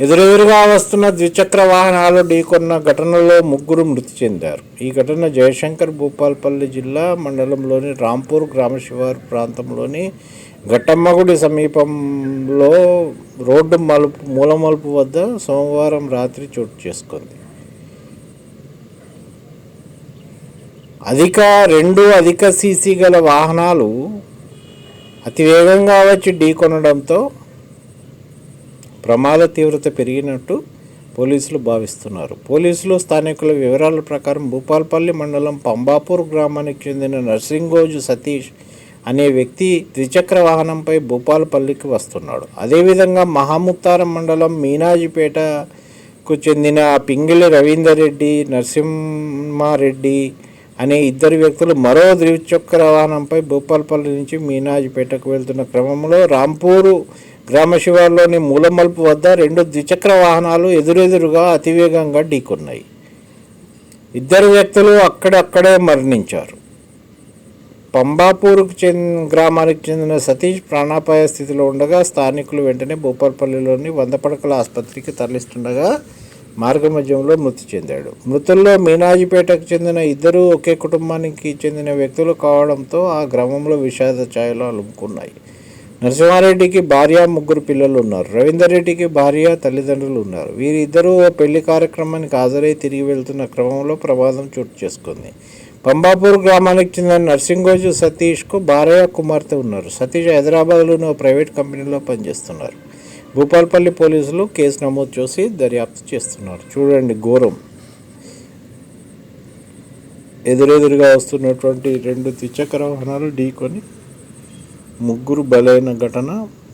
ఎదురెదురుగా వస్తున్న ద్విచక్ర వాహనాలు ఢీకొన్న ఘటనలో ముగ్గురు మృతి చెందారు. ఈ ఘటన జయశంకర్ భూపాలపల్లి జిల్లా మండలంలోని రాంపూర్ గ్రామ శివారు ప్రాంతంలోని ఘట్టమ్మగుడి సమీపంలో రోడ్డు మూలమలుపు వద్ద సోమవారం రాత్రి చోటు చేసుకుంది. అధిక సీసీ గల వాహనాలు అతివేగంగా వచ్చి ఢీకొనడంతో ప్రమాద తీవ్రత పెరిగినట్టు పోలీసులు భావిస్తున్నారు. పోలీసులు స్థానికుల వివరాల ప్రకారం భూపాలపల్లి మండలం పంబాపూర్ గ్రామానికి చెందిన నర్సింగోజు సతీష్ అనే వ్యక్తి ద్విచక్ర వాహనంపై భూపాలపల్లికి వస్తున్నాడు. అదేవిధంగా మహాముత్తారం మండలం మీనాజిపేటకు చెందిన పింగిలి రవీందర్ రెడ్డి, నరసింహారెడ్డి అనే ఇద్దరు వ్యక్తులు మరో ద్విచక్ర వాహనంపై భూపాలపల్లి నుంచి మీనాజిపేటకు వెళ్తున్న క్రమంలో రాంపూరు గ్రామ శివార్లోని మూలమలుపు వద్ద రెండు ద్విచక్ర వాహనాలు ఎదురెదురుగా అతివేగంగా ఢీకొన్నాయి. ఇద్దరు వ్యక్తులు అక్కడక్కడే మరణించారు. పంబాపూర్ గ్రామానికి చెందిన సతీష్ ప్రాణాపాయ స్థితిలో ఉండగా స్థానికులు వెంటనే భూపాలపల్లిలోని 100 పడకల ఆసుపత్రికి తరలిస్తుండగా మార్గమధ్యంలో మృతి చెందాడు. మృతుల్లో మీనాజిపేటకు చెందిన ఇద్దరు ఒకే కుటుంబానికి చెందిన వ్యక్తులు కావడంతో ఆ గ్రామంలో విషాద ఛాయలు అలుముకున్నాయి. నరసింహారెడ్డికి భార్య, 3 పిల్లలు ఉన్నారు. రవీందర్ రెడ్డికి భార్య, తల్లిదండ్రులు ఉన్నారు. వీరిద్దరూ ఓ పెళ్లి కార్యక్రమానికి హాజరై తిరిగి వెళ్తున్న క్రమంలో ప్రమాదం చోటు చేసుకుంది. పంబాపూర్ గ్రామానికి చెందిన నర్సింగోజు సతీష్కు భార్య, కుమార్తె ఉన్నారు. సతీష్ హైదరాబాద్లోని ఓ ప్రైవేట్ కంపెనీలో పనిచేస్తున్నారు. భూపాలపల్లి పోలీసులు కేసు నమోదు చేసి దర్యాప్తు చేస్తున్నారు. చూడండి ఘోరం. ఎదురెదురుగా వస్తున్నటువంటి రెండు ద్విచక్ర వాహనాలు ఢీకొని ముగ్గురు బలైన ఘటన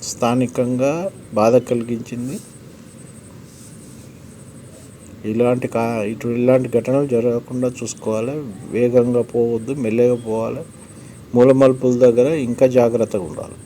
స్థానికంగా బాధ కలిగించింది. ఇలాంటి ఘటనలు జరగకుండా చూసుకోవాలి. వేగంగా పోవద్దు, మెల్లగా పోవాలి. మూలమలుపుల దగ్గర ఇంకా జాగ్రత్తగా ఉండాలి.